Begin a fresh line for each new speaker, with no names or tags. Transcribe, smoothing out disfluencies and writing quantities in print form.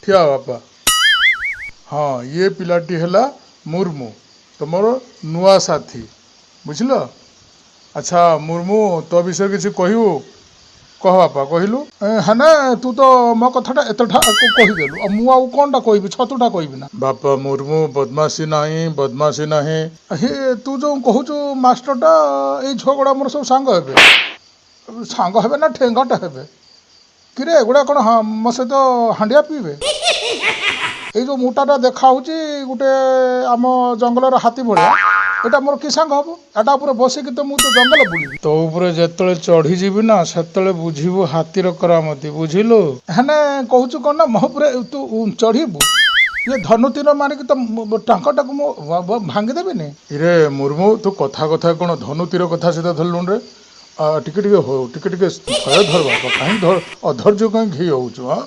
ठिया बापा। हाँ ये पिलाटी है मुर्मू तुमर नुआ साथी बुझल। अच्छा मुर्मू तो विषय किसी कहू कह बापा कहलु है ना तू तो मो कथाटा एतठा कहीदेलु मुझे कौनटा कह छतुटा कहबी ना बापा मुर्मू बदमाशी नहीं हे तू जो कहूचु मास्टरटा ये झगड़ा मोर सब सांग हे सांग हे ना ठेंगाटा हे किरे एगुड़ा कौन हाँ मो सहित हांडिया पीबे ये जो मोटाटा देखा गोटे आम जंगलर हाथी भाया एटा मोर कि सांग हम एटा उपर बसिक तो मुझे जंगल बुली तो ऊपर जिते चढ़ीजी ना से बुझीबू हाथीर करामती बुझिलु हेने कहूँ कौन ना मो तू चढ़ीबू ये धनु तीर मारिक तो टांकटा को भांगीदेवी इरे मुर्मू तू कथा कथा कौन धनु तीर कथा सीधा धरलुन रे टिके हो टिके धरवा कहीं अधर्य कहीं घी होचु हाँ